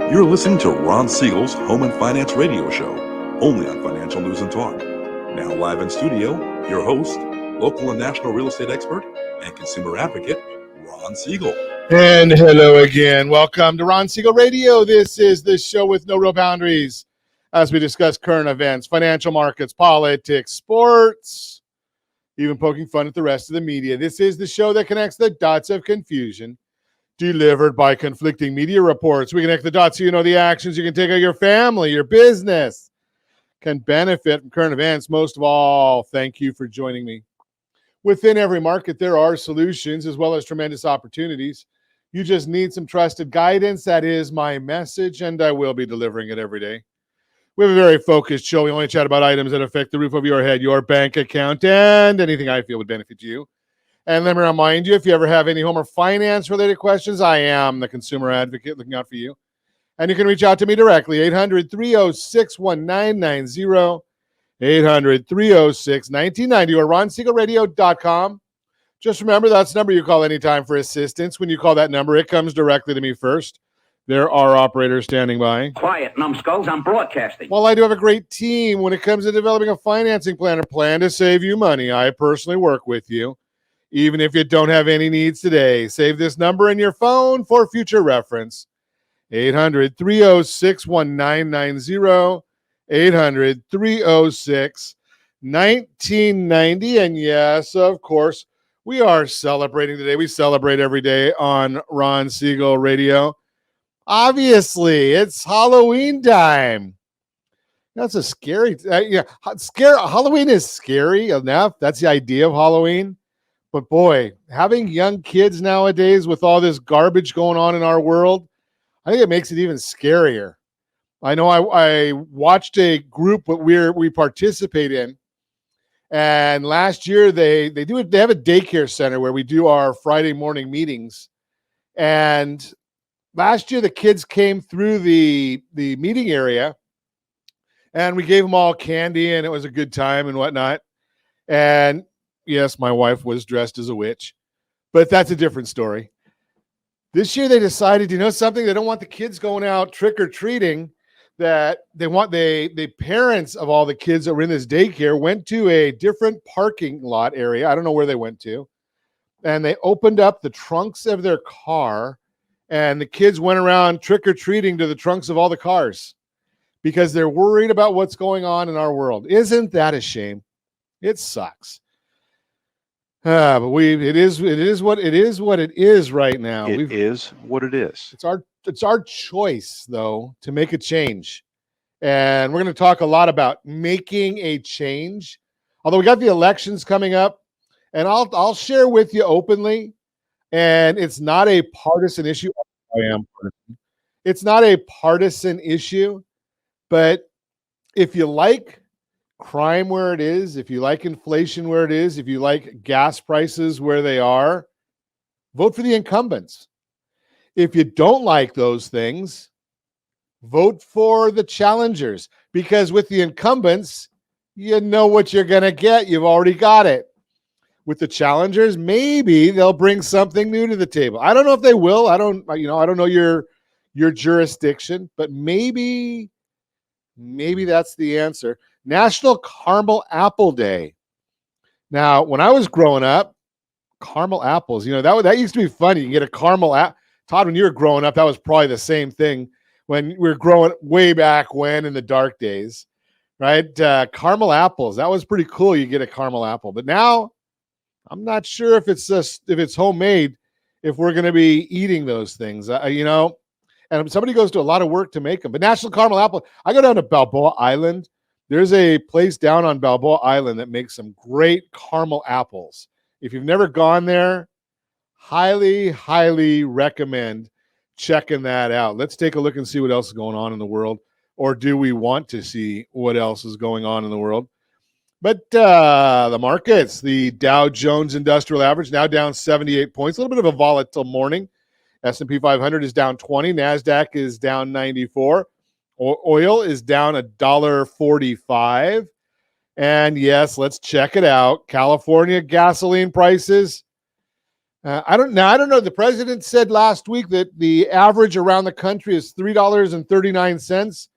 You're listening to Ron Siegel's Home and Finance Radio Show, only on Financial News and Talk. Now live in studio, your host, local and national real estate expert and consumer advocate, Ron Siegel. And hello again. Welcome to Ron Siegel Radio. This is the show with no real boundaries as we discuss current events, financial markets, politics, sports, even poking fun at the rest of the media. This is the show that connects the dots of confusion delivered by conflicting media reports. We connect the dots so you know the actions you can take on your family, your business can benefit from current events. Most of all, thank you for joining me. Within every market, there are solutions as well as tremendous opportunities. You just need some trusted guidance. That is my message, and I will be delivering it every day. We have a very focused show. We only chat about items that affect the roof over your head, your bank account, and anything I feel would benefit you. And let me remind you, if you ever have any home or finance-related questions, I am the consumer advocate looking out for you. And you can reach out to me directly, 800-306-1990, 800-306-1990, or ronsiegelradio.com. Just remember, that's the number you call anytime for assistance. When you call that number, it comes directly to me first. There are operators standing by. Quiet, numbskulls, I'm broadcasting. Well, I do have a great team when it comes to developing a financing plan or plan to save you money. I personally work with you. Even if you don't have any needs today, save this number in your phone for future reference. 800-306-1990, 800-306-1990. And yes, of course, we are celebrating today. We celebrate every day on Ron Siegel Radio. Obviously, it's Halloween time. That's a scary, Halloween is scary enough. That's the idea of Halloween. But boy, having young kids nowadays with all this garbage going on in our world, I think it makes it even scarier. I know I watched a group that we participate in, and last year they have a daycare center where we do our Friday morning meetings. And last year the kids came through the meeting area, and we gave them all candy, and it was a good time and whatnot. And yes, my wife was dressed as a witch, but that's a different story. This year they decided, you know something, they don't want the kids going out trick-or-treating, that they want the parents of all the kids that were in this daycare went to a different parking lot area. I don't know where they went to. And they opened up the trunks of their car, and the kids went around trick-or-treating to the trunks of all the cars because they're worried about what's going on in our world. Isn't that a shame? It sucks. But it is what it is right now. It is what it is. It's our choice, though, to make a change. And we're going to talk a lot about making a change. Although we got the elections coming up, and I'll share with you openly, and it's not a partisan issue. I am partisan. It's not a partisan issue, but if you like crime where it is, if you like inflation where it is, if you like gas prices where they are, vote for the incumbents. If you don't like those things, vote for the challengers, because with the incumbents, you know what you're going to get. You've already got it. With the challengers, maybe they'll bring something new to the table. I don't know if they will. I don't know your jurisdiction, but maybe that's the answer. National Caramel Apple Day. Now, when I was growing up, caramel apples, that used to be fun. You can get a caramel apple. Todd, when you were growing up, that was probably the same thing when we were growing way back when in the dark days, right? Caramel apples, that was pretty cool. You get a caramel apple. But now, I'm not sure if it's homemade, if we're going to be eating those things, and somebody goes to a lot of work to make them. But National Caramel Apple, I go down to Balboa Island. There's a place down on Balboa Island that makes some great caramel apples. If you've never gone there, highly, highly recommend checking that out. Let's take a look and see what else is going on in the world. Or do we want to see what else is going on in the world? But the markets, the Dow Jones Industrial Average now down 78 points. A little bit of a volatile morning. S&P 500 is down 20. NASDAQ is down 94. Oil is down $1.45. And yes, let's check it out. California gasoline prices, I don't know. The president said last week that the average around the country is $3.39.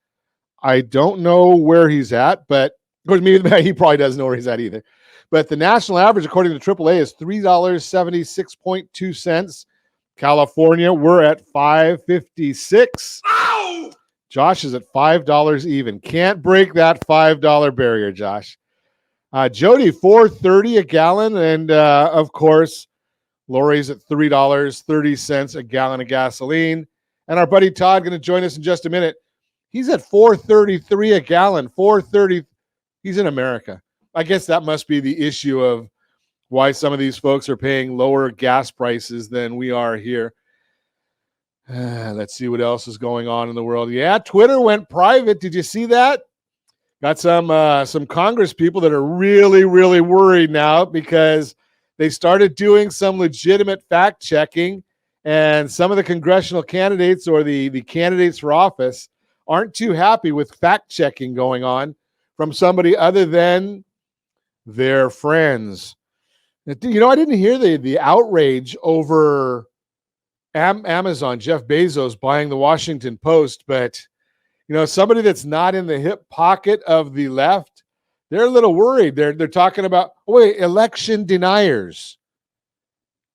I don't know where he's at, but of course, maybe he probably doesn't know where he's at either. But the national average, according to AAA, is $3.76.2. California, we're at $5.56. Ow! Josh is at $5 even. Can't break that $5 barrier, Josh. Jody, $4.30 a gallon, and of course, Lori's at $3.30 a gallon of gasoline. And our buddy Todd going to join us in just a minute. He's at $4.33 a gallon. $4.30. He's in America. I guess that must be the issue of why some of these folks are paying lower gas prices than we are here. Let's see what else is going on in the world. Yeah, Twitter went private. Did you see that? Got some Congress people that are really, really worried now because they started doing some legitimate fact checking, and some of the congressional candidates or the candidates for office aren't too happy with fact checking going on from somebody other than their friends. You know, I didn't hear the outrage over Amazon, Jeff Bezos buying the Washington Post, but you know, somebody that's not in the hip pocket of the left, they're a little worried. They're talking about, election deniers.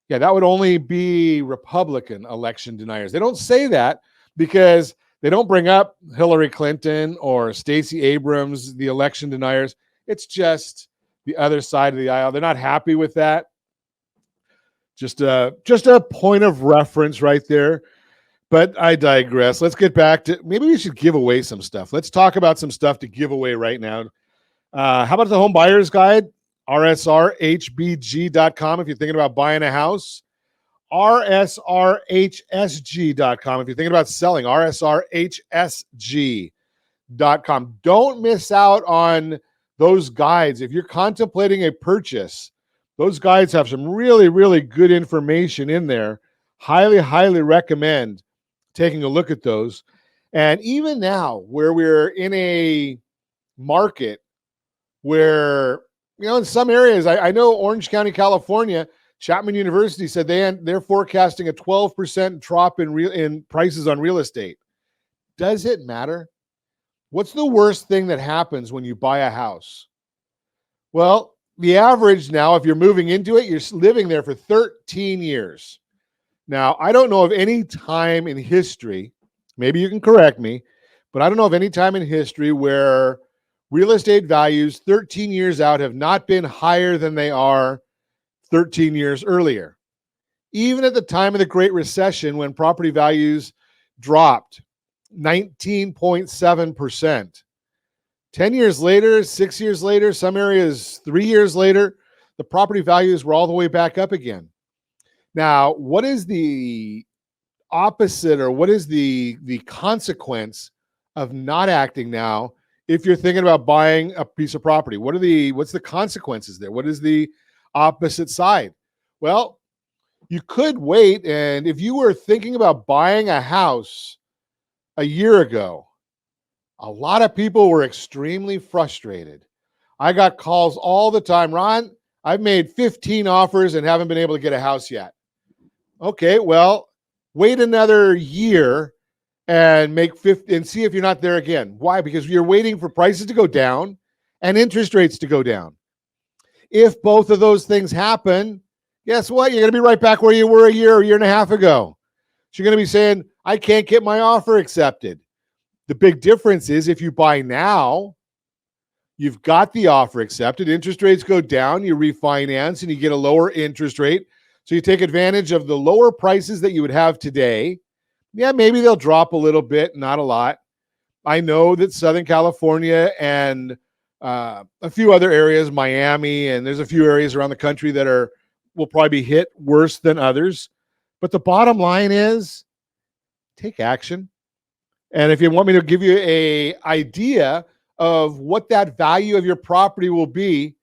Yeah, that would only be Republican election deniers. They don't say that because they don't bring up Hillary Clinton or Stacey Abrams, the election deniers. It's just the other side of the aisle. They're not happy with that. Just a point of reference right there. But I digress. Let's get back to, maybe we should give away some stuff. Let's talk about some stuff to give away right now. How about the Homebuyers Guide? RSRHBG.com if you're thinking about buying a house. RSRHSG.com if you're thinking about selling. RSRHSG.com. Don't miss out on those guides. If you're contemplating a purchase, those guides have some really, really good information in there. Highly, highly recommend taking a look at those. And even now, where we're in a market where, you know, in some areas, I know Orange County, California, Chapman University said they're forecasting a 12% drop in prices on real estate. Does it matter? What's the worst thing that happens when you buy a house? Well, the average now, if you're moving into it, you're living there for 13 years. Now, I don't know of any time in history, maybe you can correct me, but I don't know of any time in history where real estate values 13 years out have not been higher than they are 13 years earlier. Even at the time of the Great Recession, when property values dropped 19.7%. 10 years later, 6 years later, some areas 3 years later, the property values were all the way back up again. Now, what is the opposite, or what is the consequence of not acting now if you're thinking about buying a piece of property? What's the consequences there? What is the opposite side? Well, you could wait, and if you were thinking about buying a house a year ago, a lot of people were extremely frustrated. I got calls all the time. Ron, I've made 15 offers and haven't been able to get a house yet. Okay, well, wait another year and make 50 and see if you're not there again. Why? Because you're waiting for prices to go down and interest rates to go down. If both of those things happen, guess what? You're going to be right back where you were a year and a half ago. So you're going to be saying, I can't get my offer accepted. The big difference is if you buy now, you've got the offer accepted, interest rates go down, you refinance and you get a lower interest rate. So you take advantage of the lower prices that you would have today. Yeah, maybe they'll drop a little bit, not a lot. I know that Southern California and a few other areas, Miami, and there's a few areas around the country that will probably be hit worse than others. But the bottom line is take action. And if you want me to give you an idea of what that value of your property will be,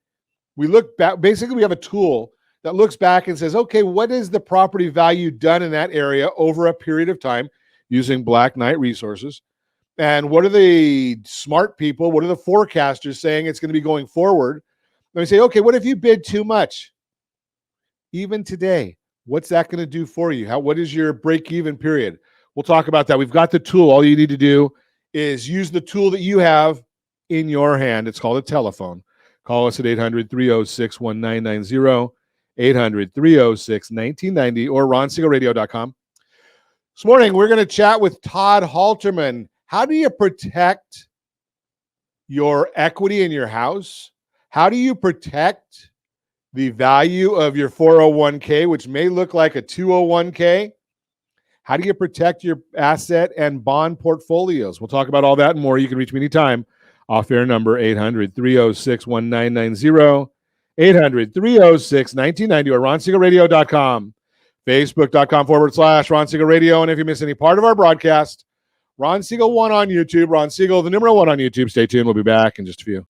we look back. Basically, we have a tool that looks back and says, okay, what is the property value done in that area over a period of time using Black Knight resources? And what are the smart people, what are the forecasters saying it's going to be going forward? And we say, okay, what if you bid too much? Even today, What's that going to do for you? What is your break-even period? We'll talk about that. We've got the tool. All you need to do is use the tool that you have in your hand. It's called a telephone. Call us at 800-306-1990, 800-306-1990, or ronsiegelradio.com. This morning, we're going to chat with Todd Halterman. How do you protect your equity in your house? How do you protect the value of your 401k, which may look like a 201k? How do you protect your asset and bond portfolios? We'll talk about all that and more. You can reach me anytime. Off-air number 800-306-1990, 800-306-1990, or ronsiegelradio.com, facebook.com/Ron Siegel Radio. And if you miss any part of our broadcast, Ron Siegel 1 on YouTube, Ron Siegel, the number 1 on YouTube. Stay tuned. We'll be back in just a few.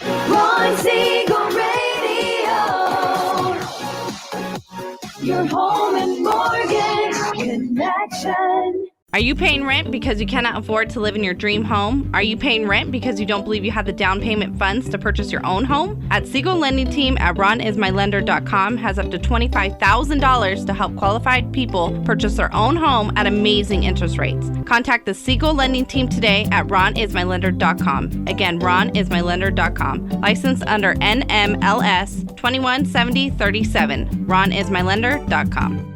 Ron Siegel Radio, your home and mortgage connection. Are you paying rent because you cannot afford to live in your dream home? Are you paying rent because you don't believe you have the down payment funds to purchase your own home? At Siegel Lending Team at ronismylender.com has up to $25,000 to help qualified people purchase their own home at amazing interest rates. Contact the Siegel Lending Team today at ronismylender.com. Again, ronismylender.com. Licensed under NMLS 217037. ronismylender.com.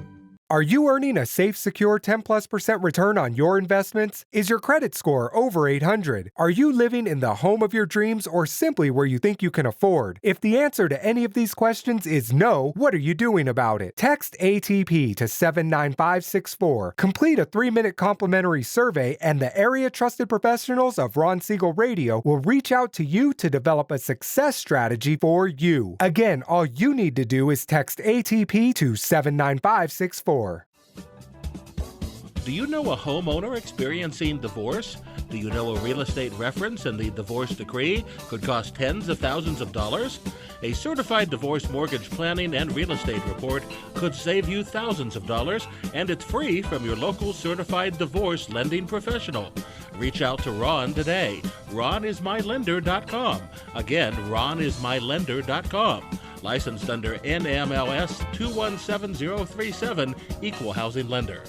Are you earning a safe, secure 10+% return on your investments? Is your credit score over 800? Are you living in the home of your dreams or simply where you think you can afford? If the answer to any of these questions is no, what are you doing about it? Text ATP to 79564. Complete a 3-minute complimentary survey and the area trusted professionals of Ron Siegel Radio will reach out to you to develop a success strategy for you. Again, all you need to do is text ATP to 79564. Do you know a homeowner experiencing divorce? Do you know a real estate reference and the divorce decree could cost tens of thousands of dollars? A certified divorce mortgage planning and real estate report could save you thousands of dollars, and it's free from your local certified divorce lending professional. Reach out to Ron today. ronismylender.com. Again, ronismylender.com. Licensed under NMLS 217037, Equal Housing Lender.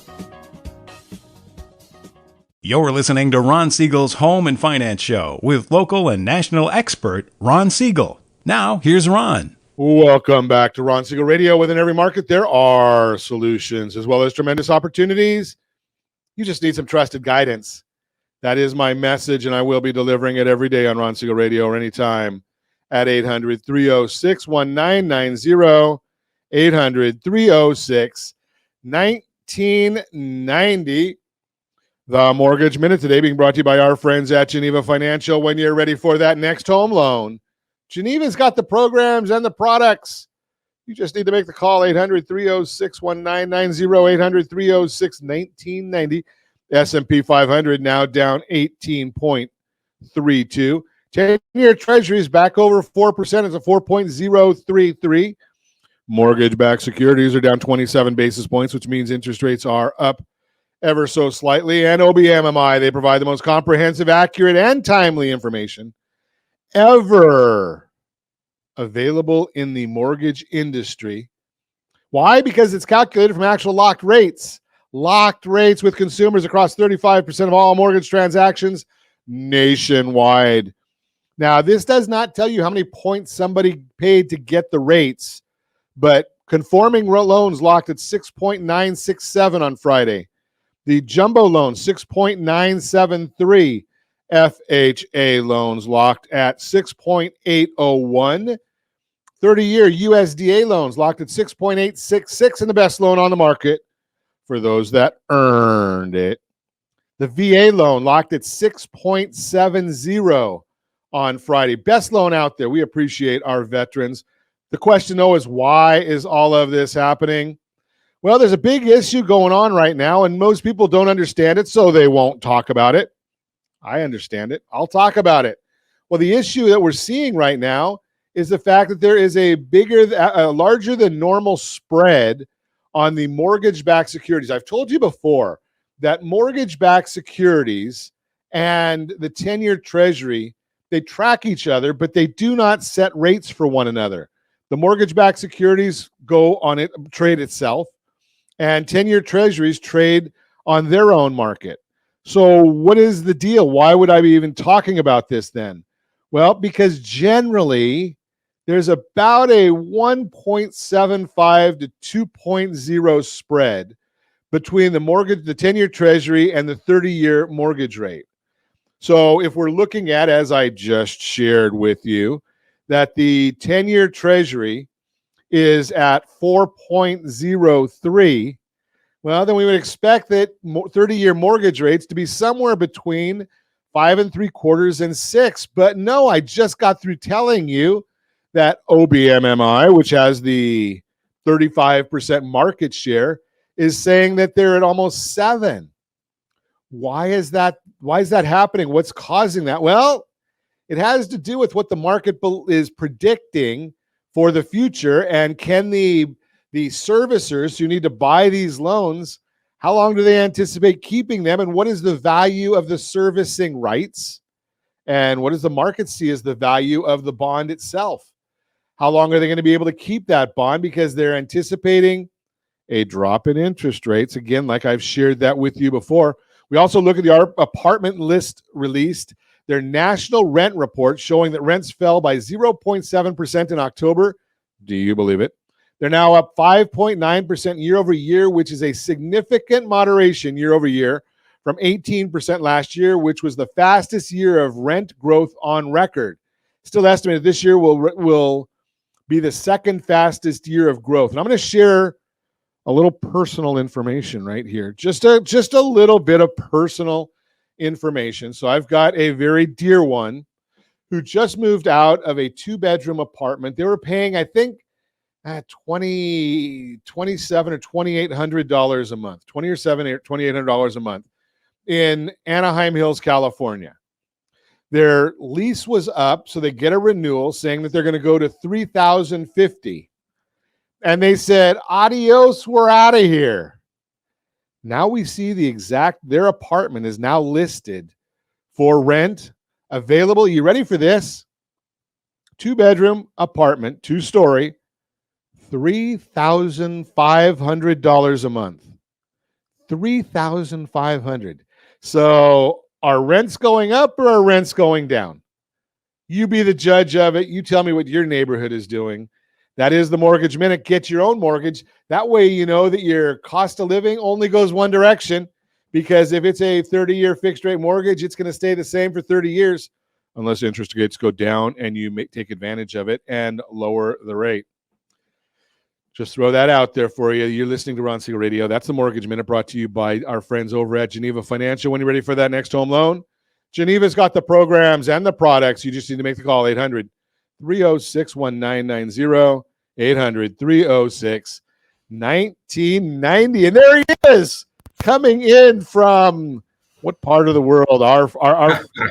You're listening to Ron Siegel's Home and Finance Show with local and national expert Ron Siegel. Now, here's Ron. Welcome back to Ron Siegel Radio. Within every market, there are solutions as well as tremendous opportunities. You just need some trusted guidance. That is my message, and I will be delivering it every day on Ron Siegel Radio or anytime at 800-306-1990, 800-306-1990. The Mortgage Minute today being brought to you by our friends at Geneva Financial. When you're ready for that next home loan, Geneva's got the programs and the products. You just need to make the call, 800-306-1990, 800-306-1990. S&P 500 now down 18.32. 10-year Treasuries back over 4%. It's a 4.033. Mortgage-backed securities are down 27 basis points, which means interest rates are up ever so slightly. And OBMMI, they provide the most comprehensive, accurate, and timely information ever available in the mortgage industry. Why? Because it's calculated from actual locked rates. Locked rates with consumers across 35% of all mortgage transactions nationwide. Now, this does not tell you how many points somebody paid to get the rates, but conforming loans locked at 6.967 on Friday. The jumbo loan, 6.973. FHA loans locked at 6.801. 30-year USDA loans locked at 6.866, and the best loan on the market for those that earned it. The VA loan locked at 6.70 on Friday. Best loan out there. We appreciate our veterans. The question, though, is why is all of this happening? Well, there's a big issue going on right now, and most people don't understand it, so they won't talk about it. I understand it. I'll talk about it. Well, the issue that we're seeing right now is the fact that there is a larger than normal spread on the mortgage-backed securities. I've told you before that mortgage-backed securities and the 10-year Treasury, they track each other, but they do not set rates for one another. The mortgage-backed securities go on it, trade itself, and 10-year treasuries trade on their own market. So what is the deal? Why would I be even talking about this then? Well, because generally there's about a 1.75 to 2.0 spread between the 10-year treasury and the 30-year mortgage rate. So if we're looking at, as I just shared with you, that the 10-year treasury is at 4.03, well, then we would expect that 30-year mortgage rates to be somewhere between 5.75 and 6. But no, I just got through telling you that OBMMI, which has the 35% market share, is saying that they're at almost 7. Why is that? Why is that happening? What's causing that? Well, it has to do with what the market is predicting for the future, and can the servicers who need to buy these loans, how long do they anticipate keeping them, and what is the value of the servicing rights, and what does the market see as the value of the bond itself? How long are they going to be able to keep that bond, because they're anticipating a drop in interest rates? Again, like I've shared that with you before. We also look at the apartment list released, their national rent report showing that rents fell by 0.7% in October. Do you believe it? They're now up 5.9% year over year, which is a significant moderation year over year from 18% last year, which was the fastest year of rent growth on record. Still estimated this year will be the second fastest year of growth. And I'm going to share a little personal information right here, just a little bit of personal information. So I've got a very dear one who just moved out of a 2-bedroom apartment. They were paying, I think, $2,700 or $2,800 a month, $2,800 a month in Anaheim Hills, California. Their lease was up, so they get a renewal saying that they're going to go to $3,050. And they said, adios, we're out of here. Now we see their apartment is now listed for rent, available. You ready for this? 2-bedroom apartment, 2-story, $3,500 a month. $3,500. So are rents going up or are rents going down? You be the judge of it. You tell me what your neighborhood is doing. That is the Mortgage Minute. Get your own mortgage. That way you know that your cost of living only goes one direction, because if it's a 30-year fixed rate mortgage, it's going to stay the same for 30 years unless interest rates go down and you may take advantage of it and lower the rate. Just throw that out there for you. You're listening to Ron Siegel Radio. That's the Mortgage Minute, brought to you by our friends over at Geneva Financial. When you're ready for that next home loan, Geneva's got the programs and the products. You just need to make the call, 800-306-1990, 800-306-1990. And there he is, coming in from what part of the world? Our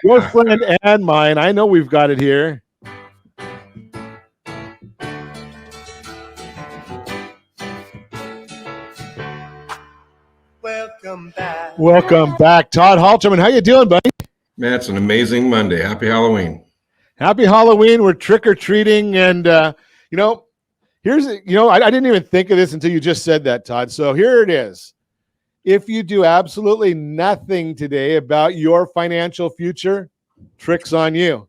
your friend and mine. I know we've got it here. Welcome back, Todd Halterman. How you doing, buddy? Man, it's an amazing Monday. Happy Halloween. Happy Halloween. We're trick-or-treating, and I didn't even think of this until you just said that, Todd. So here it is. If you do absolutely nothing today about your financial future, trick's on you.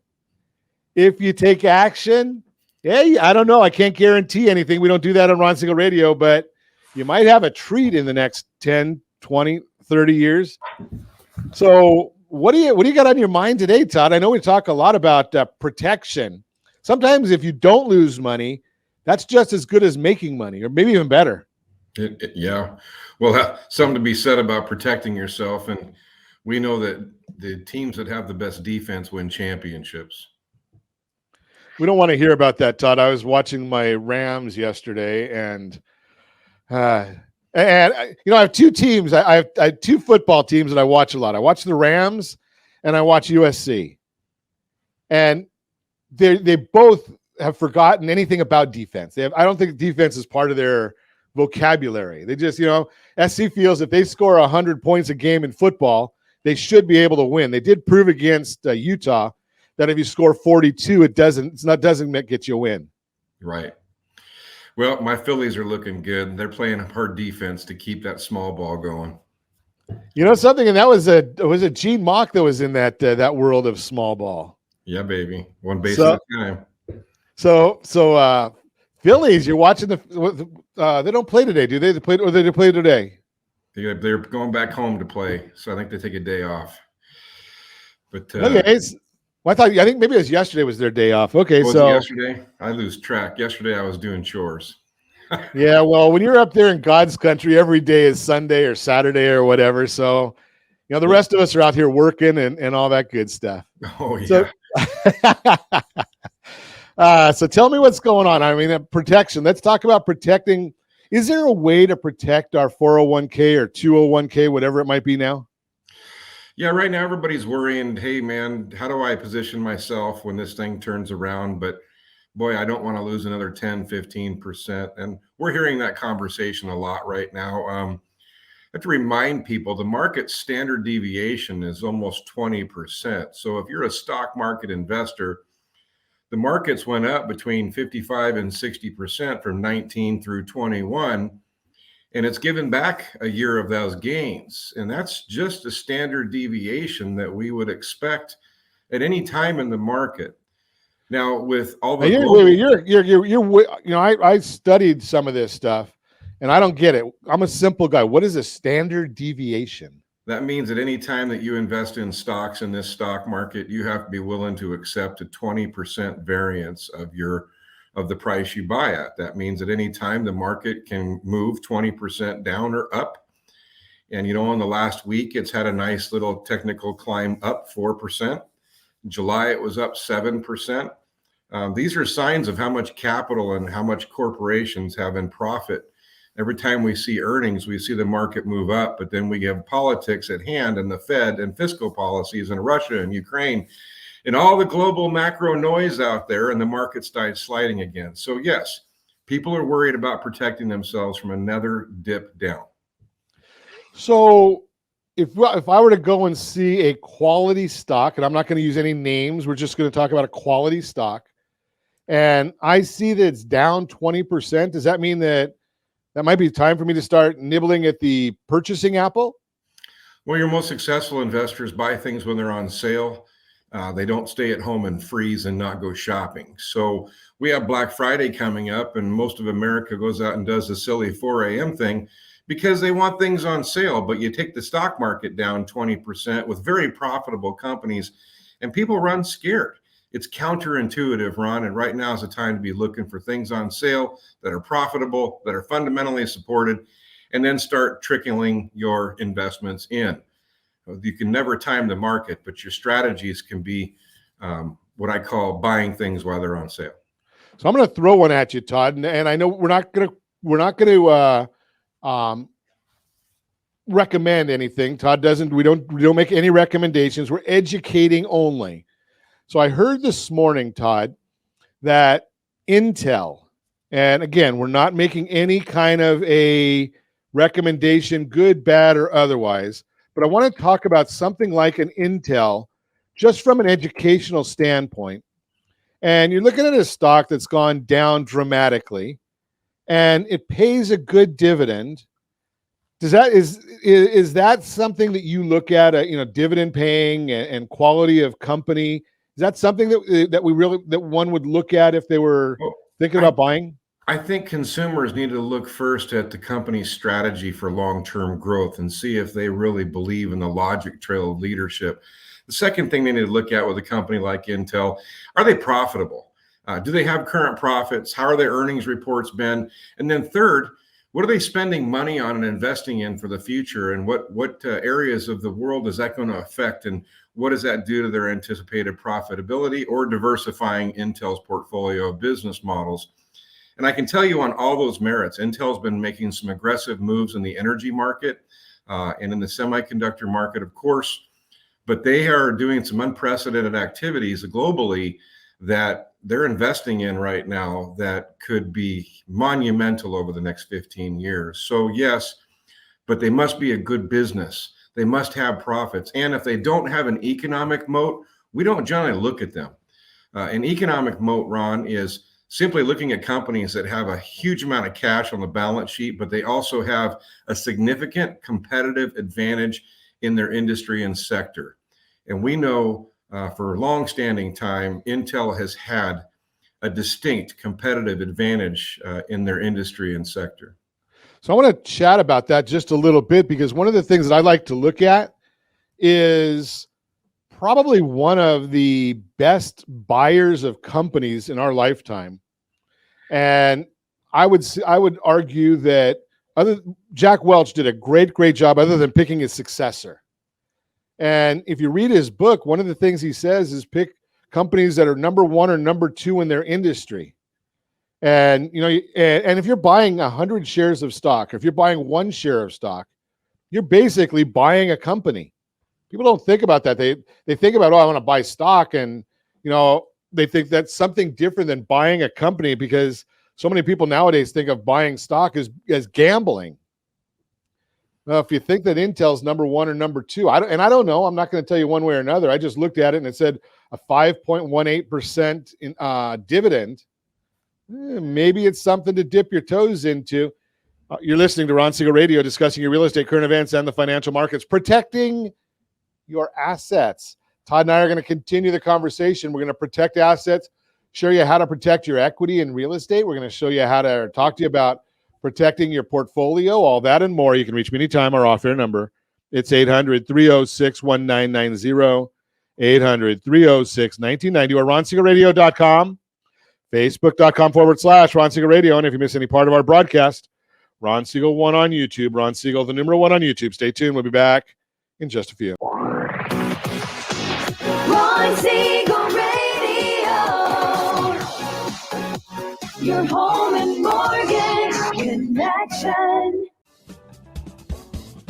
If you take action, hey, I don't know. I can't guarantee anything. We don't do that on Ron Siegel Radio, but you might have a treat in the next 10, 20, 30 years. So what do you got on your mind today, Todd? I know we talk a lot about protection. Sometimes if you don't lose money, that's just as good as making money, or maybe even better. Yeah. Well, something to be said about protecting yourself. And we know that the teams that have the best defense win championships. We don't want to hear about that, Todd. I was watching my Rams yesterday, and I have two teams. I have two football teams that I watch a lot. I watch the Rams and I watch USC. And they both have forgotten anything about defense. I don't think defense is part of their vocabulary. They just, SC feels if they score 100 points a game in football, they should be able to win. They did prove against Utah that if you score 42, it doesn't get you a win. Right. Well, my Phillies are looking good. They're playing hard defense to keep that small ball going. You know something, and that was a Gene Mock that was in that world of small ball. Yeah, baby. One base So- at a time. So Phillies, you're watching they don't play today, do they? They play today. They're going back home to play, so I think they take a day off. But Okay. Well, I think maybe it was yesterday was their day off. Okay, was so it yesterday? I lose track. Yesterday I was doing chores. yeah, well, when you're up there in God's country, every day is Sunday or Saturday or whatever. So, the rest of us are out here working and all that good stuff. Oh, yeah. So tell me what's going on. I mean, protection. Let's talk about protecting. Is there a way to protect our 401k or 201k, whatever it might be now? Yeah, right now everybody's worrying, hey, man, how do I position myself when this thing turns around? But boy, I don't want to lose another 10, 15%. And we're hearing that conversation a lot right now. I have to remind people the market standard deviation is almost 20%. So if you're a stock market investor, the markets went up between 55 and 60% from 19 through 21. And it's given back a year of those gains. And that's just a standard deviation that we would expect at any time in the market. Now, with all the I studied some of this stuff, and I don't get it. I'm a simple guy. What is a standard deviation? That means at any time that you invest in stocks in this stock market, you have to be willing to accept a 20% variance of the price you buy at. That means at any time the market can move 20% down or up. And in the last week, it's had a nice little technical climb up 4%. In July, it was up 7%. These are signs of how much capital and how much corporations have in profit. Every time we see earnings, we see the market move up, but then we have politics at hand and the Fed and fiscal policies and Russia and Ukraine and all the global macro noise out there, and the market starts sliding again. So yes, people are worried about protecting themselves from another dip down. So if I were to go and see a quality stock, and I'm not going to use any names, we're just going to talk about a quality stock, and I see that it's down 20%, does that mean that might be time for me to start nibbling at the purchasing apple? Well, your most successful investors buy things when they're on sale. They don't stay at home and freeze and not go shopping. So we have Black Friday coming up, and most of America goes out and does the silly 4 a.m. thing because they want things on sale. But you take the stock market down 20% with very profitable companies, and people run scared. It's counterintuitive, Ron, and right now is the time to be looking for things on sale that are profitable, that are fundamentally supported, and then start trickling your investments in. You can never time the market, but your strategies can be what I call buying things while they're on sale. So I'm going to throw one at you, Todd, and I know we're not going to recommend anything. Todd doesn't. We don't make any recommendations. We're educating only. So I heard this morning, Todd, that Intel, and again, we're not making any kind of a recommendation, good, bad, or otherwise, but I want to talk about something like an Intel just from an educational standpoint. And you're looking at a stock that's gone down dramatically, and it pays a good dividend. Is that something that you look at, dividend paying and quality of company? Is that something that one would look at if they were thinking about buying? I think consumers need to look first at the company's strategy for long-term growth and see if they really believe in the logic trail of leadership. The second thing they need to look at with a company like Intel, are they profitable? Do they have current profits? How are their earnings reports been? And then third, what are they spending money on and investing in for the future? And what areas of the world is that going to affect? And what does that do to their anticipated profitability or diversifying Intel's portfolio of business models? And I can tell you on all those merits, Intel's been making some aggressive moves in the energy market and in the semiconductor market, of course, but they are doing some unprecedented activities globally that they're investing in right now that could be monumental over the next 15 years. So yes, but they must be a good business. They must have profits. And if they don't have an economic moat, we don't generally look at them. An economic moat, Ron, is simply looking at companies that have a huge amount of cash on the balance sheet, but they also have a significant competitive advantage in their industry and sector. And we know for a long-standing time, Intel has had a distinct competitive advantage in their industry and sector. So I want to chat about that just a little bit, because one of the things that I like to look at is probably one of the best buyers of companies in our lifetime. And I would argue that Jack Welch did a great job, other than picking his successor. And if you read his book, one of the things he says is pick companies that are number one or number two in their industry. And, you know, and if you're buying 100 shares of stock, or if you're buying 1 share of stock, you're basically buying a company. People don't think about that. They think about, I want to buy stock. And, you know, they think that's something different than buying a company, because so many people nowadays think of buying stock as gambling. Now, if you think that Intel's number one or number two, I don't know. I'm not going to tell you one way or another. I just looked at it and it said a 5.18% in dividend. Maybe it's something to dip your toes into. You're listening to Ron Siegel Radio, discussing your real estate, current events, and the financial markets, protecting your assets. Todd and I are going to continue the conversation. We're going to protect assets, show you how to protect your equity in real estate. We're going to show you how to talk to you about protecting your portfolio, all that and more. You can reach me anytime. Our off-air number, it's 800-306-1990, 800-306-1990, or ronsiegelradio.com, facebook.com/Ron Siegel Radio. And if you miss any part of our broadcast, Ron Siegel 1 on YouTube, Ron Siegel, the numeral 1 on YouTube. Stay tuned. We'll be back in just a few. Ron Siegel Radio, your home and mortgage connection.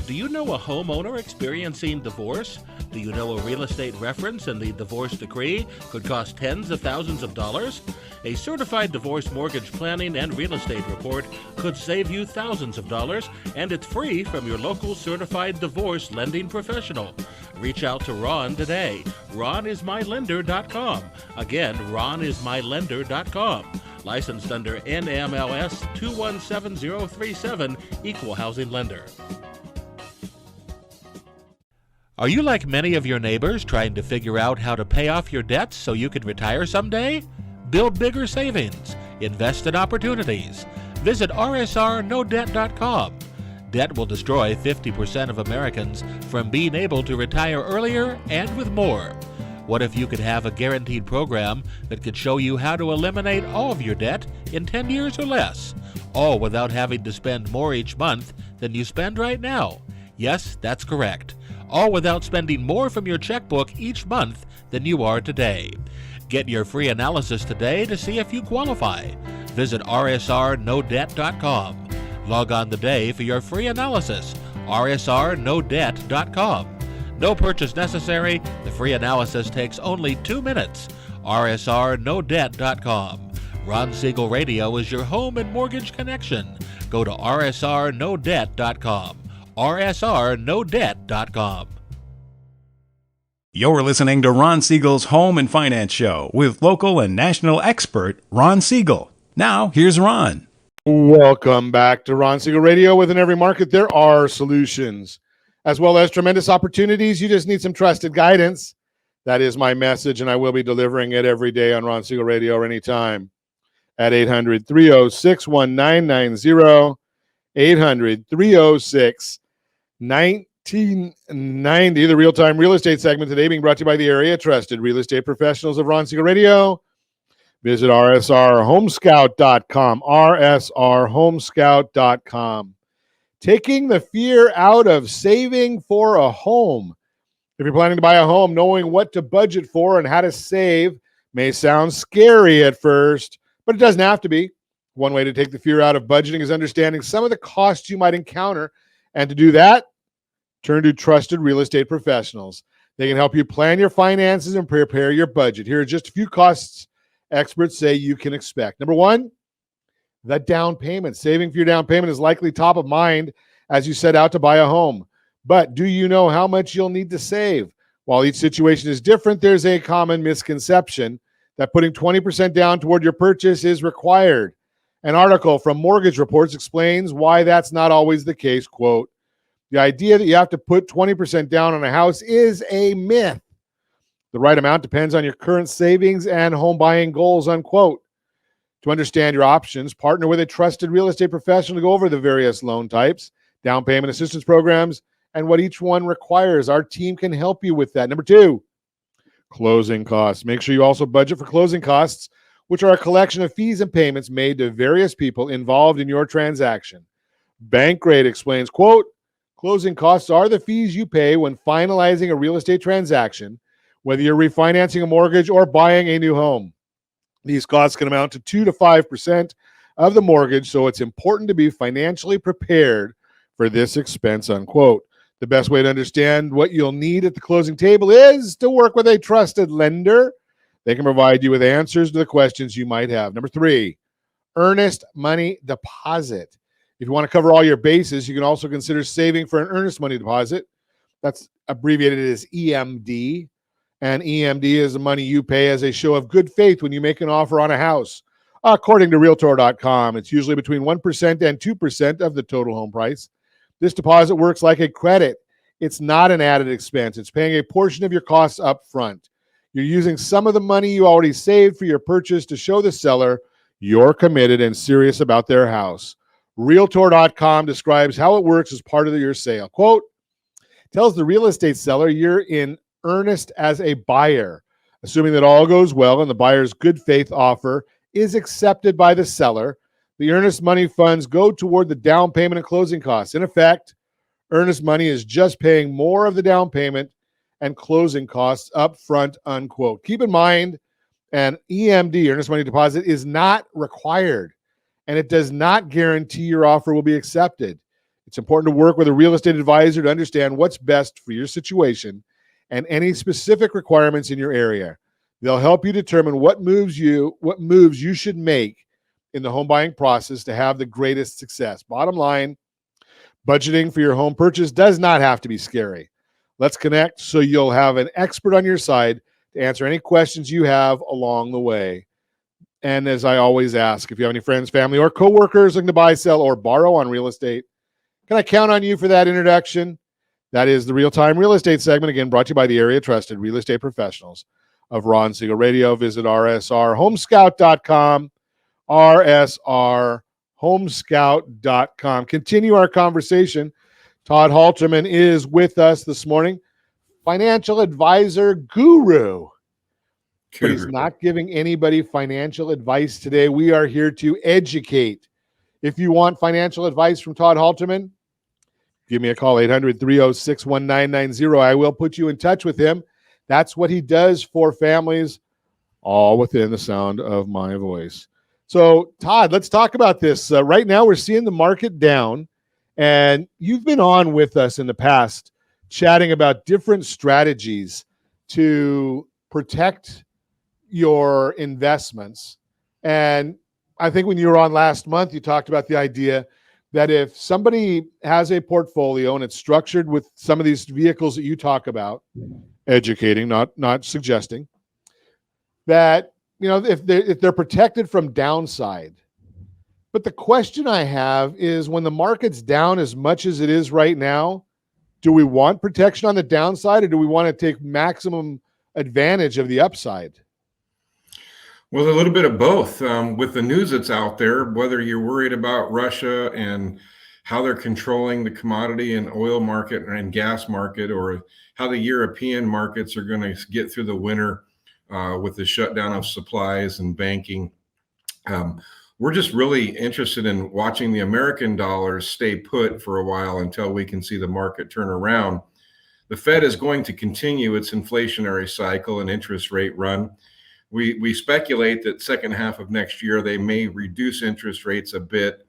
Do you know a homeowner experiencing divorce? Do you know a real estate reference and the divorce decree could cost tens of thousands of dollars? A certified divorce mortgage planning and real estate report could save you thousands of dollars, and it's free from your local certified divorce lending professional. Reach out to Ron today. RonIsMyLender.com. Again, RonIsMyLender.com. Licensed under NMLS 217037, Equal Housing Lender. Are you like many of your neighbors trying to figure out how to pay off your debts so you can retire someday? Build bigger savings. Invest in opportunities. Visit rsrnodebt.com. Debt will destroy 50% of Americans from being able to retire earlier and with more. What if you could have a guaranteed program that could show you how to eliminate all of your debt in 10 years or less, all without having to spend more each month than you spend right now? Yes, that's correct. All without spending more from your checkbook each month than you are today. Get your free analysis today to see if you qualify. Visit rsrnodebt.com. Log on today for your free analysis. rsrnodebt.com. No purchase necessary. The free analysis takes only 2 minutes. rsrnodebt.com. Ron Siegel Radio is your home and mortgage connection. Go to rsrnodebt.com. rsrnodebt.com. You're listening to Ron Siegel's Home and Finance Show with local and national expert Ron Siegel. Now, here's Ron. Welcome back to Ron Siegel Radio. Within every market, there are solutions, as well as tremendous opportunities. You just need some trusted guidance. That is my message, and I will be delivering it every day on Ron Siegel Radio or anytime at 800-306-1990, 800-306-1990. The real-time real estate segment today being brought to you by the area trusted real estate professionals of Ron Siegel Radio. Visit rsrhomescout.com, rsrhomescout.com. Taking the fear out of saving for a home. If you're planning to buy a home, knowing what to budget for and how to save may sound scary at first, but it doesn't have to be. One way to take the fear out of budgeting is understanding some of the costs you might encounter. And to do that, turn to trusted real estate professionals. They can help you plan your finances and prepare your budget. Here are just a few costs experts say you can expect. Number one, the down payment. Saving for your down payment is likely top of mind as you set out to buy a home. But do you know how much you'll need to save? While each situation is different, there's a common misconception that putting 20% down toward your purchase is required. An article from Mortgage Reports explains why that's not always the case. Quote, the idea that you have to put 20% down on a house is a myth. The right amount depends on your current savings and home buying goals, unquote. To understand your options, partner with a trusted real estate professional to go over the various loan types, down payment assistance programs, and what each one requires. Our team can help you with that. Number 2, closing costs. Make sure you also budget for closing costs, which are a collection of fees and payments made to various people involved in your transaction. Bankrate explains, quote, closing costs are the fees you pay when finalizing a real estate transaction, whether you're refinancing a mortgage or buying a new home. These costs can amount to 2 to 5% of the mortgage, so it's important to be financially prepared for this expense, unquote. The best way to understand what you'll need at the closing table is to work with a trusted lender. They can provide you with answers to the questions you might have. Number 3, earnest money deposit. If you want to cover all your bases, you can also consider saving for an earnest money deposit. That's abbreviated as EMD. And EMD is the money you pay as a show of good faith when you make an offer on a house. According to Realtor.com, it's usually between 1% and 2% of the total home price. This deposit works like a credit. It's not an added expense. It's paying a portion of your costs up front. You're using some of the money you already saved for your purchase to show the seller you're committed and serious about their house. Realtor.com describes how it works as part of your sale. Quote, tells the real estate seller you're in earnest as a buyer, assuming that all goes well and the buyer's good faith offer is accepted by the seller. The earnest money funds go toward the down payment and closing costs. In effect, earnest money is just paying more of the down payment and closing costs up front, unquote. Keep in mind, an EMD, earnest money deposit, is not required, and it does not guarantee your offer will be accepted. It's important to work with a real estate advisor to understand what's best for your situation and any specific requirements in your area. They'll help you determine what moves you should make in the home buying process to have the greatest success. Bottom line, budgeting for your home purchase does not have to be scary. Let's connect so you'll have an expert on your side to answer any questions you have along the way. And as I always ask, if you have any friends, family, or coworkers looking to buy, sell, or borrow on real estate, can I count on you for that introduction? That is the Real-Time Real Estate segment, again, brought to you by the area trusted real estate professionals of Ron Siegel Radio. Visit rsrhomescout.com, rsrhomescout.com. Continue our conversation. Todd Halterman is with us this morning, financial advisor guru. But he's not giving anybody financial advice today. We are here to educate. If you want financial advice from Todd Halterman, give me a call, 800-306-1990. I will put you in touch with him. That's what he does for families, all within the sound of my voice. So, Todd, let's talk about this. Right now, we're seeing the market down, and you've been on with us in the past chatting about different strategies to protect your investments. And I think when you were on last month, you talked about the idea that if somebody has a portfolio and it's structured with some of these vehicles that you talk about, educating, not suggesting, that, you know, if they're protected from downside. But the question I have is, when the market's down as much as it is right now, do we want protection on the downside, or do we want to take maximum advantage of the upside? Well, a little bit of both. With the news that's out there, whether you're worried about Russia and how they're controlling the commodity and oil market and gas market, or how the European markets are going to get through the winter with the shutdown of supplies and banking. We're just really interested in watching the American dollars stay put for a while until we can see the market turn around. The Fed is going to continue its inflationary cycle and interest rate run. We speculate that second half of next year, they may reduce interest rates a bit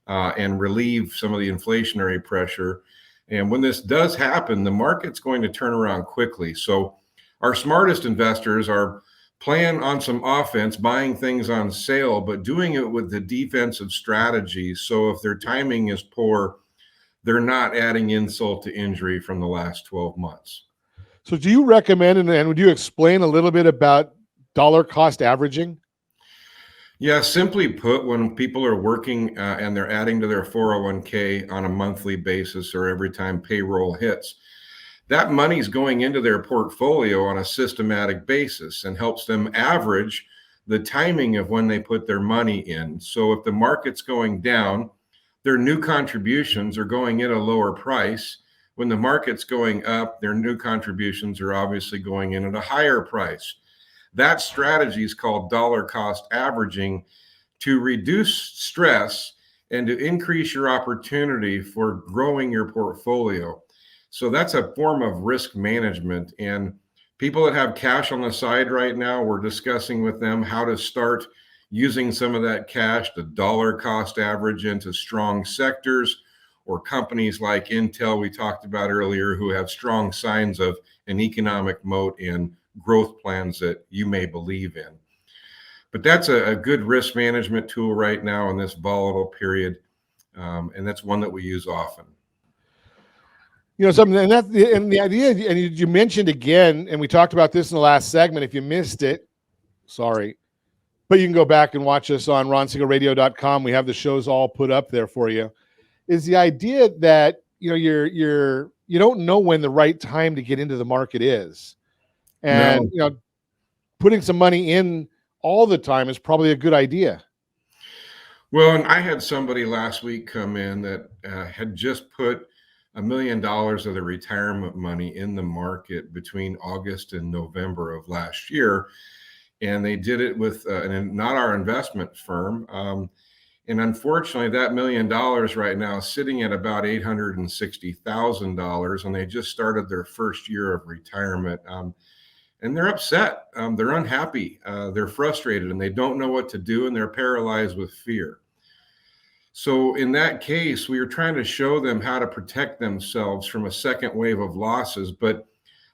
and relieve some of the inflationary pressure. And when this does happen, the market's going to turn around quickly. So our smartest investors are playing on some offense, buying things on sale, but doing it with the defensive strategy. So if their timing is poor, they're not adding insult to injury from the last 12 months. So do you recommend, and would you explain a little bit about dollar cost averaging? Yeah, simply put, when people are working and they're adding to their 401k on a monthly basis or every time payroll hits, that money's going into their portfolio on a systematic basis and helps them average the timing of when they put their money in. So if the market's going down, their new contributions are going at a lower price. When the market's going up, their new contributions are obviously going in at a higher price. That strategy is called dollar cost averaging to reduce stress and to increase your opportunity for growing your portfolio. So that's a form of risk management. And people that have cash on the side right now, we're discussing with them how to start using some of that cash to dollar cost average into strong sectors or companies like Intel, we talked about earlier, who have strong signs of an economic moat and growth plans that you may believe in. But that's a good risk management tool right now in this volatile period. And that's one that we use often. You know, something, and the idea, and you mentioned again, and we talked about this in the last segment. If you missed it, sorry, but you can go back and watch us on ronsiegelradio.com. We have the shows all put up there for you. Is the idea that, you know, you don't know when the right time to get into the market is, and you know, putting some money in all the time is probably a good idea. Well, and I had somebody last week come in that had just put $1 million of their retirement money in the market between August and November of last year. And they did it with not our investment firm. And unfortunately, that $1 million right now is sitting at about $860,000. And they just started their first year of retirement. And they're upset. They're unhappy. They're frustrated, and they don't know what to do. And they're paralyzed with fear. So in that case, we were trying to show them how to protect themselves from a second wave of losses, but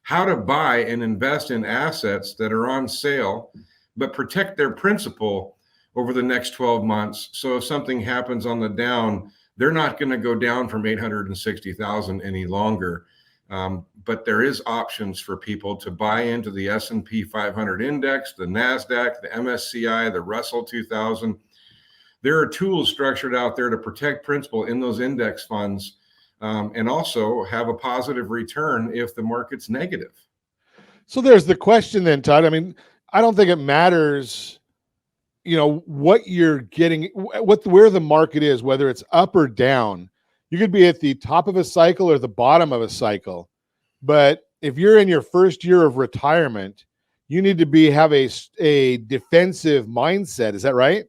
how to buy and invest in assets that are on sale, but protect their principal over the next 12 months. So if something happens on the down, they're not going to go down from 860,000 any longer. But there is options for people to buy into the S&P 500 index, the NASDAQ, the MSCI, the Russell 2000. There are tools structured out there to protect principal in those index funds and also have a positive return if the market's negative. So there's the question then, Todd. I mean, I don't think it matters, you know, what you're getting, where the market is, whether it's up or down. You could be at the top of a cycle or the bottom of a cycle. But if you're in your first year of retirement, you need to have a defensive mindset. Is that right?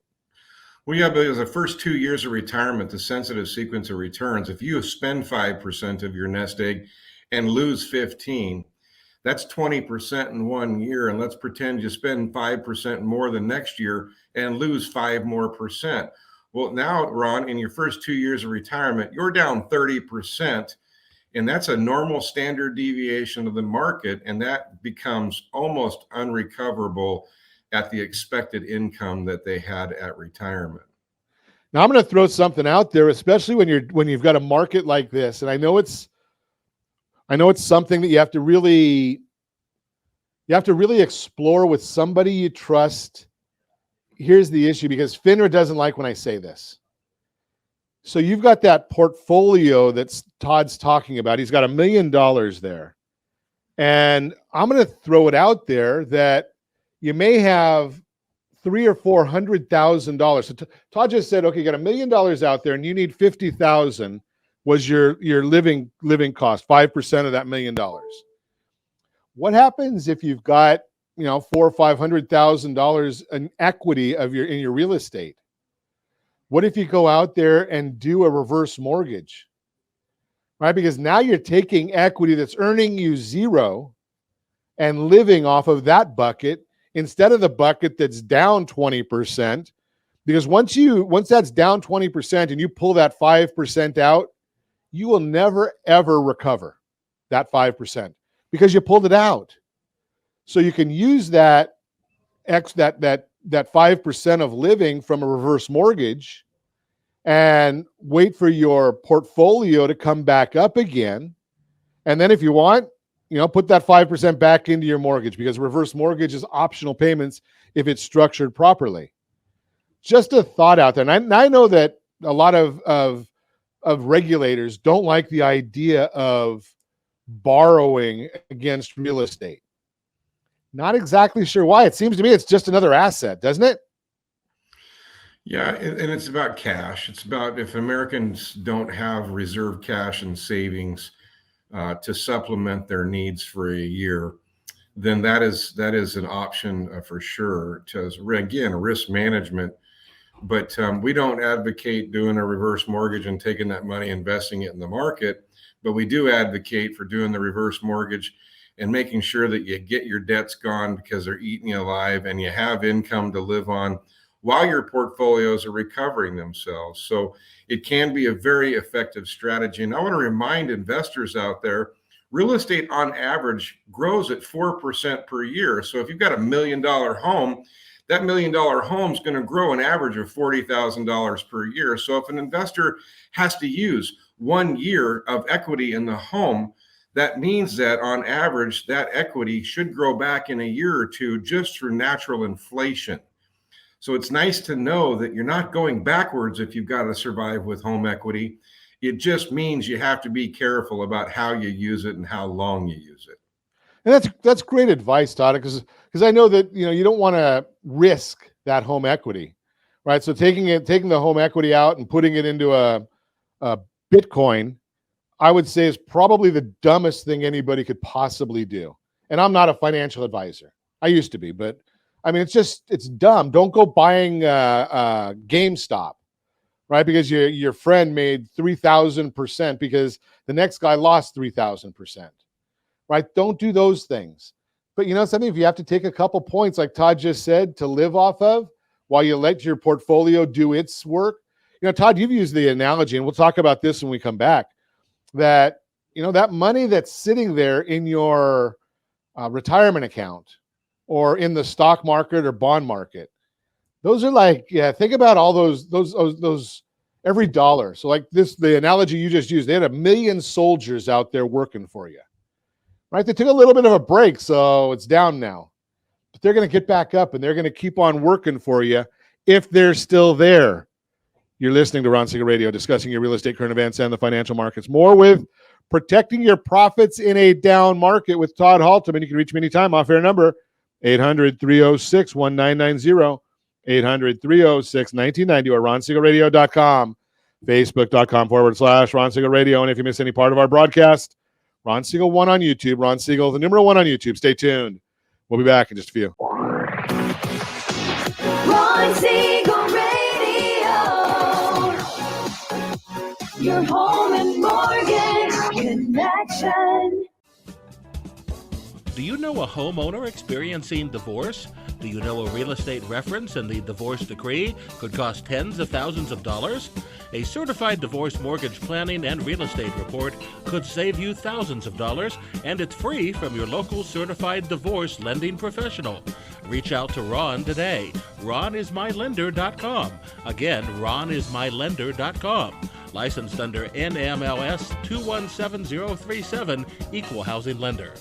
Well, yeah, but the first 2 years of retirement, the sensitive sequence of returns, if you spend 5% of your nest egg and lose 15, that's 20% in 1 year. And let's pretend you spend 5% more the next year and lose 5 more percent. Well, now, Ron, in your first 2 years of retirement, you're down 30%. And that's a normal standard deviation of the market. And that becomes almost unrecoverable at the expected income that they had at retirement. Now I'm going to throw something out there, especially when you've got a market like this. And I know it's something that you have to really explore with somebody you trust. Here's the issue, because FINRA doesn't like when I say this. So you've got that portfolio that Todd's talking about. He's got $1 million there. And I'm going to throw it out there that you may have $300,000 or $400,000. So Todd just said, okay, you got $1 million out there and you need 50,000 was your living cost, 5% of that $1 million. What happens if you've got, you know, $400,000 or $500,000 in equity in your real estate? What if you go out there and do a reverse mortgage, right? Because now you're taking equity that's earning you zero and living off of that bucket instead of the bucket that's down 20%. Because once that's down 20% and you pull that 5% out, you will never ever recover that 5% because you pulled it out. So you can use that 5% of living from a reverse mortgage and wait for your portfolio to come back up again. And then if you want, put that 5% back into your mortgage, because reverse mortgage is optional payments if it's structured properly. Just a thought out there. And I know that a lot of regulators don't like the idea of borrowing against real estate. Not exactly sure why. It seems to me it's just another asset, doesn't it? Yeah, and it's about cash. It's about, if Americans don't have reserve cash and savings to supplement their needs for a year, then that is an option for sure. To, again, risk management. But we don't advocate doing a reverse mortgage and taking that money, investing it in the market. But we do advocate for doing the reverse mortgage and making sure that you get your debts gone because they're eating you alive, and you have income to live on while your portfolios are recovering themselves. So it can be a very effective strategy. And I want to remind investors out there, real estate on average grows at 4% per year. So if you've got $1 million home, that $1 million home is going to grow an average of $40,000 per year. So if an investor has to use 1 year of equity in the home, that means that on average, that equity should grow back in a year or two just through natural inflation. So it's nice to know that you're not going backwards if you've got to survive with home equity. It just means you have to be careful about how you use it and how long you use it. And that's great advice, Todd, because I know that you don't want to risk that home equity, right? So taking the home equity out and putting it into a Bitcoin, I would say, is probably the dumbest thing anybody could possibly do. And I'm not a financial advisor. I used to be, but I mean, it's dumb. Don't go buying GameStop, right? Because your friend made 3,000% because the next guy lost 3,000%, right? Don't do those things. But something, if you have to take a couple points, like Todd just said, to live off of while you let your portfolio do its work. Todd, you've used the analogy, and we'll talk about this when we come back, that, that money that's sitting there in your retirement account or in the stock market or bond market, those are like, think about all those every dollar. So like the analogy you just used, they had 1 million soldiers out there working for you, right? They took a little bit of a break, so it's down now, but they're going to get back up and they're going to keep on working for you if they're still there. You're listening to Ron Siegel Radio, discussing your real estate, current events, and the financial markets. More with protecting your profits in a down market with Todd Halterman. You can reach me anytime. Off-air number, 800-306-1990, 800-306-1990, or ronsiegelradio.com, facebook.com/Ron Siegel Radio. And if you miss any part of our broadcast, Ron Siegel 1 on YouTube, Ron Siegel, the numeral 1 on YouTube. Stay tuned. We'll be back in just a few. Ron Siegel Radio. Your home and mortgage connection. Do you know a homeowner experiencing divorce? Do you know a real estate reference and the divorce decree could cost tens of thousands of dollars? A certified divorce mortgage planning and real estate report could save you thousands of dollars, and it's free from your local certified divorce lending professional. Reach out to Ron today. RonIsMyLender.com. Again, RonIsMyLender.com. Licensed under NMLS 217037, Equal Housing Lender.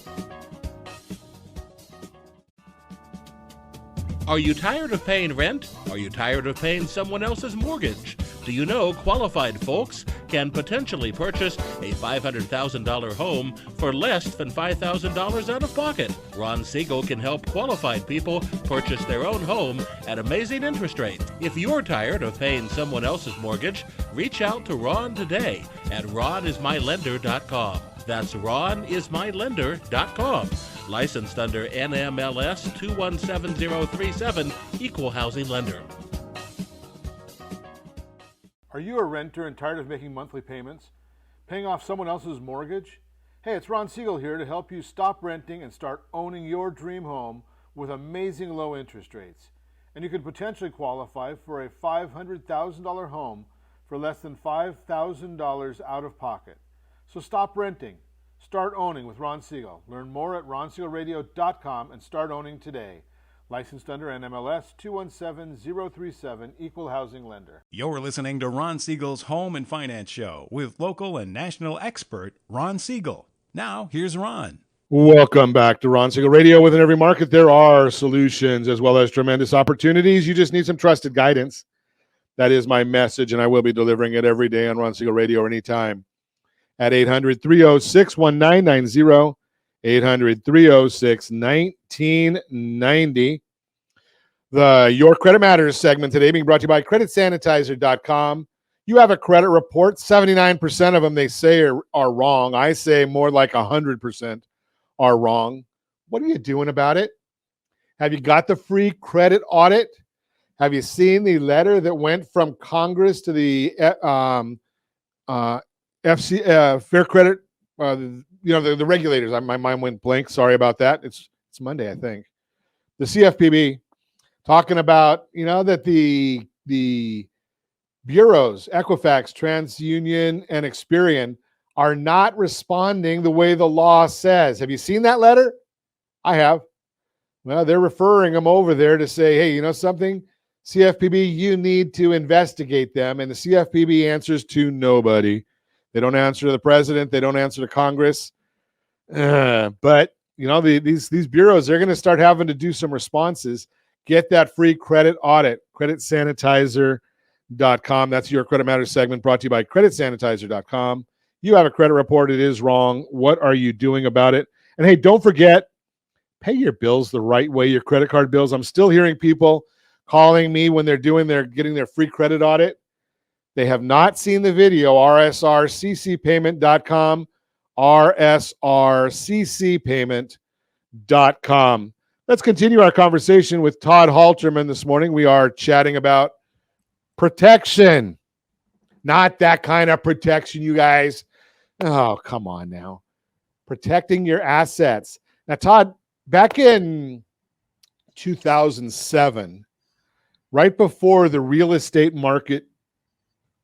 Are you tired of paying rent? Are you tired of paying someone else's mortgage? Do you know qualified folks can potentially purchase a $500,000 home for less than $5,000 out of pocket? Ron Siegel can help qualified people purchase their own home at amazing interest rates. If you're tired of paying someone else's mortgage, reach out to Ron today at RonIsMyLender.com. That's RonIsMyLender.com. Licensed under NMLS 217037, Equal Housing Lender. Are you a renter and tired of making monthly payments? Paying off someone else's mortgage? Hey, it's Ron Siegel here to help you stop renting and start owning your dream home with amazing low interest rates. And you could potentially qualify for a $500,000 home for less than $5,000 out of pocket. So stop renting. Start owning with Ron Siegel. Learn more at ronsiegelradio.com and start owning today. Licensed under NMLS 217037, Equal Housing Lender. You're listening to Ron Siegel's Home and Finance Show with local and national expert Ron Siegel. Now, here's Ron. Welcome back to Ron Siegel Radio. Within every market, there are solutions as well as tremendous opportunities. You just need some trusted guidance. That is my message, and I will be delivering it every day on Ron Siegel Radio or anytime at 800-306-1990, 800-306-1990. The Your Credit Matters segment today being brought to you by creditsanitizer.com. You have a credit report. 79% of them they say are wrong. I say more like 100% are wrong. What are you doing about it? Have you got the free credit audit? Have you seen the letter that went from Congress to the Fair Credit? The regulators. My mind went blank. Sorry about that. It's Monday, I think. The CFPB talking about that the bureaus, Equifax, TransUnion, and Experian are not responding the way the law says. Have you seen that letter? I have. Well, they're referring them over there to say, hey, you know something? CFPB, you need to investigate them. And the CFPB answers to nobody. They don't answer to the president. They don't answer to Congress. But, these bureaus, they're going to start having to do some responses. Get that free credit audit, creditsanitizer.com. That's Your Credit Matters segment brought to you by creditsanitizer.com. You have a credit report. It is wrong. What are you doing about it? And hey, don't forget, pay your bills the right way, your credit card bills. I'm still hearing people calling me when they're getting their free credit audit. They have not seen the video, rsrccpayment.com, rsrccpayment.com. Let's continue our conversation with Todd Halterman this morning. We are chatting about protection. Not that kind of protection, you guys. Oh, come on now. Protecting your assets. Now, Todd, back in 2007, right before the real estate market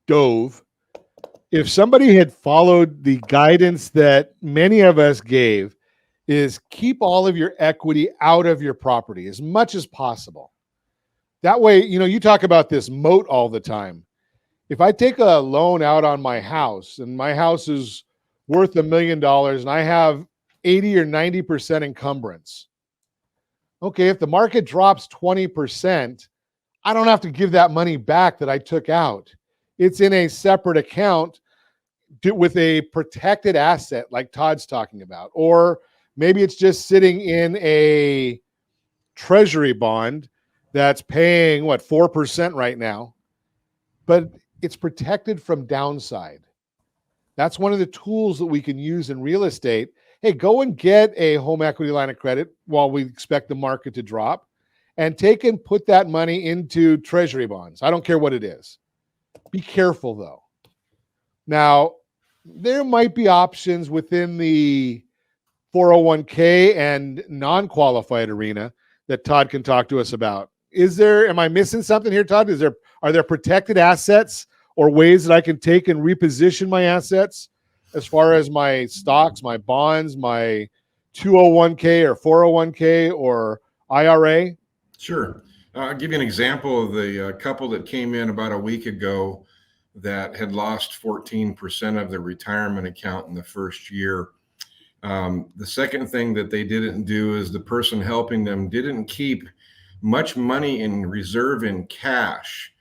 dove, if somebody had followed the guidance that many of us gave, is keep all of your equity out of your property as much as possible. That way, you talk about this moat all the time. If I take a loan out on my house and my house is worth $1 million and I have 80 or 90% encumbrance, okay, if the market drops 20%, I don't have to give that money back that I took out. It's in a separate account with a protected asset like Todd's talking about. Or maybe it's just sitting in a treasury bond that's paying, 4% right now. But it's protected from downside. That's one of the tools that we can use in real estate. Hey, go and get a home equity line of credit while we expect the market to drop and take and put that money into treasury bonds. I don't care what it is. Be careful, though. Now, there might be options within the 401k and non-qualified arena that Todd can talk to us about. Am I missing something here, Todd? Are there protected assets or ways that I can take and reposition my assets as far as my stocks, my bonds, my 201k or 401k or IRA? Sure. I'll give you an example of the couple that came in about a week ago that had lost 14% of their retirement account in the first year. The second thing that they didn't do is the person helping them didn't keep much money in reserve in cash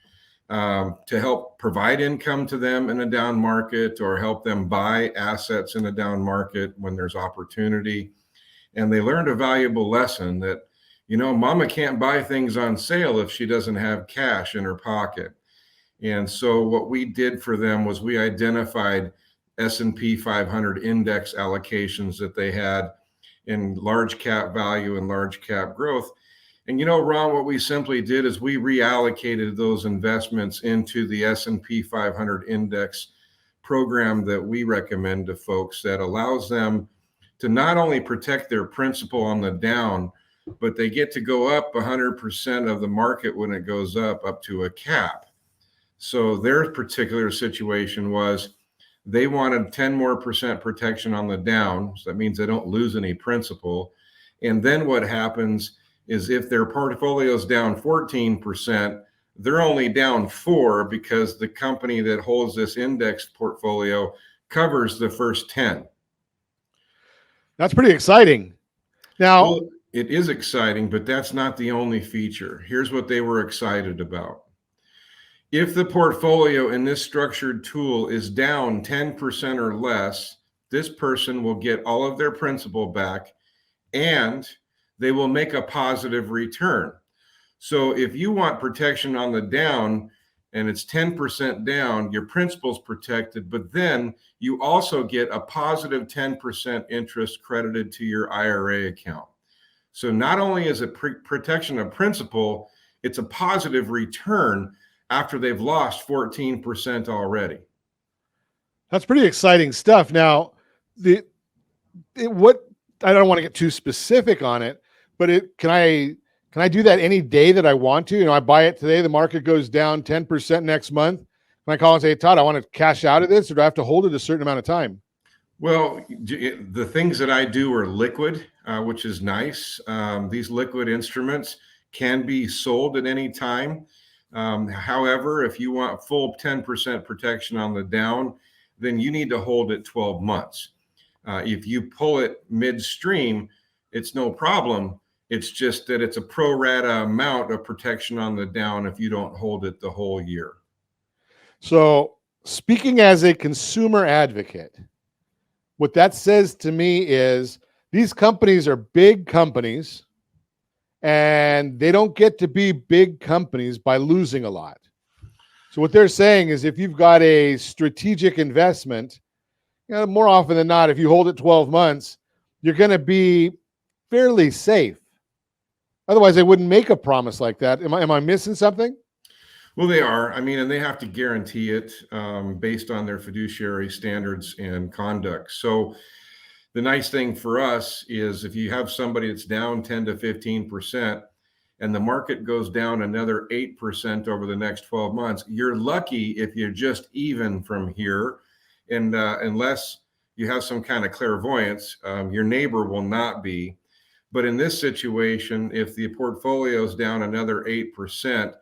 to help provide income to them in a down market or help them buy assets in a down market when there's opportunity. And they learned a valuable lesson that, mama can't buy things on sale if she doesn't have cash in her pocket. And so what we did for them was we identified S&P 500 index allocations that they had in large cap value and large cap growth. And Ron, what we simply did is we reallocated those investments into the S&P 500 index program that we recommend to folks that allows them to not only protect their principal on the down, but they get to go up 100% of the market when it goes up to a cap. So their particular situation was they wanted 10% more protection on the down. So that means they don't lose any principal. And then what happens is if their portfolio is down 14%, they're only down 4% because the company that holds this index portfolio covers the first 10. That's pretty exciting. Now, Well, it is exciting, but that's not the only feature. Here's what they were excited about. If the portfolio in this structured tool is down 10% or less, this person will get all of their principal back and they will make a positive return. So if you want protection on the down and it's 10% down, your principal's protected, but then you also get a positive 10% interest credited to your IRA account. So not only is it protection of principal, it's a positive return after they've lost 14% already. that's pretty exciting stuff. Now, what I don't want to get too specific on it, but can I do that any day that I want to? I buy it today, the market goes down 10% next month. Can I call and say, hey, Todd, I want to cash out of this, or do I have to hold it a certain amount of time? Well, the things that I do are liquid, which is nice. These liquid instruments can be sold at any time. However, if you want full 10% protection on the down, then you need to hold it 12 months. If you pull it midstream, it's no problem. It's just that it's a pro rata amount of protection on the down if you don't hold it the whole year. So, speaking as a consumer advocate, what that says to me is these companies are big companies and they don't get to be big companies by losing a lot. So what they're saying is if you've got a strategic investment, more often than not, if you hold it 12 months, you're going to be fairly safe. Otherwise, they wouldn't make a promise like that. Am I missing something? Well, they are. And they have to guarantee it based on their fiduciary standards and conduct. So the nice thing for us is if you have somebody that's down 10 to 15% and the market goes down another 8% over the next 12 months, you're lucky if you're just even from here. And unless you have some kind of clairvoyance, your neighbor will not be. But in this situation, if the portfolio is down another 8%,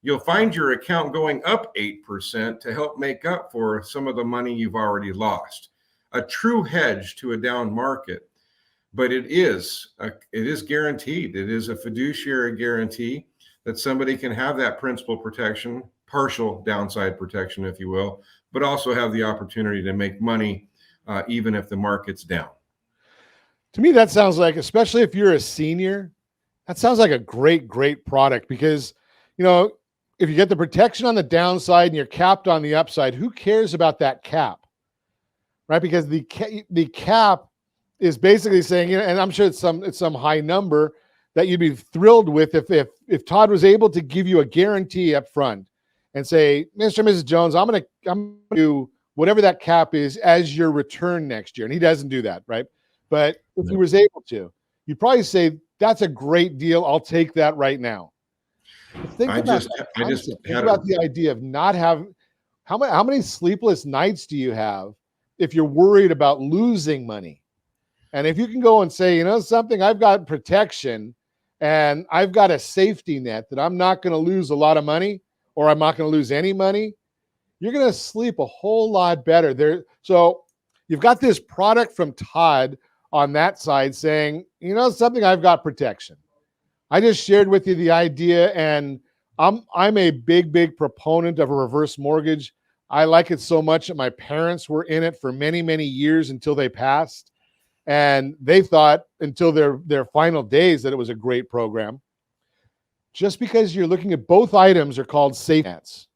you'll find your account going up 8% to help make up for some of the money you've already lost. A true hedge to a down market, but it is guaranteed. It is a fiduciary guarantee that somebody can have that principal protection, partial downside protection, if you will, but also have the opportunity to make money even if the market's down. To me, that sounds like, especially if you're a senior, that sounds like a great, great product because, if you get the protection on the downside and you're capped on the upside, who cares about that cap, right? Because the cap is basically saying, and I'm sure it's some high number that you'd be thrilled with if Todd was able to give you a guarantee up front and say, Mr. and Mrs. Jones, I'm going to do whatever that cap is as your return next year. And he doesn't do that, right? But if he was able to, you'd probably say, that's a great deal. I'll take that right now. Think about the idea of not having, how many sleepless nights do you have if you're worried about losing money? And if you can go and say, something, I've got protection and I've got a safety net that I'm not going to lose a lot of money or I'm not going to lose any money, you're going to sleep a whole lot better there. So you've got this product from Todd on that side saying, something, I've got protection. I just shared with you the idea, and I'm a big, big proponent of a reverse mortgage. I like it so much that my parents were in it for many, many years until they passed. And they thought until their final days that it was a great program. Just because you're looking at both items are called safety nets.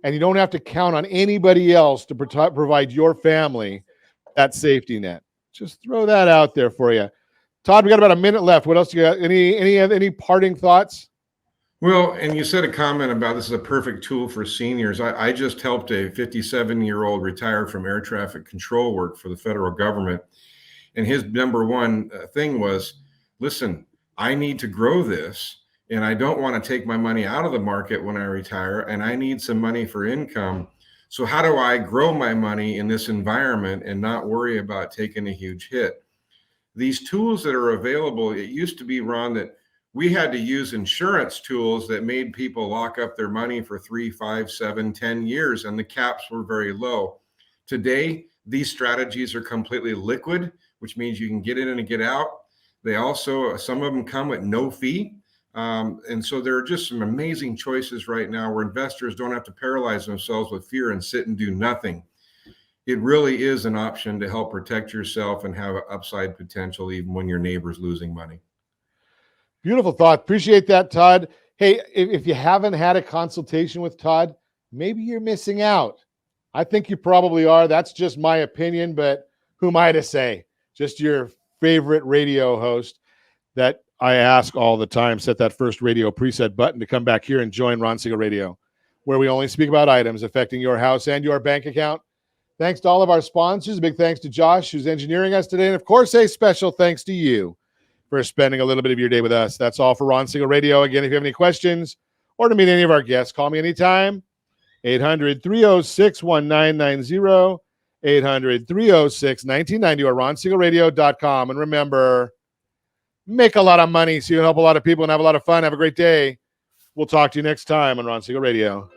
And you don't have to count on anybody else to provide your family that safety net. Just throw that out there for you. Todd, we got about a minute left. What else do you got? Any parting thoughts? Well, and you said a comment about this is a perfect tool for seniors. I just helped a 57-year-old retire from air traffic control work for the federal government. And his number one thing was, listen, I need to grow this and I don't want to take my money out of the market when I retire and I need some money for income. So how do I grow my money in this environment and not worry about taking a huge hit? These tools that are available, it used to be, Ron, that we had to use insurance tools that made people lock up their money for 3, 5, 7, 10 years, and the caps were very low. Today, these strategies are completely liquid. which means you can get in and get out. They also, some of them come at no fee. And so there are just some amazing choices right now where investors don't have to paralyze themselves with fear and sit and do nothing. It really is an option to help protect yourself and have upside potential even when your neighbor's losing money. Beautiful thought. Appreciate that, Todd. Hey, if you haven't had a consultation with Todd, maybe you're missing out. I think you probably are. That's just my opinion, but who am I to say? Just your favorite radio host that I ask all the time. Set that first radio preset button to come back here and join Ron Siegel Radio, where we only speak about items affecting your house and your bank account. Thanks to all of our sponsors. A big thanks to Josh, who's engineering us today. And, of course, a special thanks to you for spending a little bit of your day with us. That's all for Ron Siegel Radio. Again, if you have any questions or to meet any of our guests, call me anytime. 800-306-1990, 800-306-1990, or ronsiegelradio.com. And remember, make a lot of money so you can help a lot of people and have a lot of fun. Have a great day. We'll talk to you next time on Ron Siegel Radio.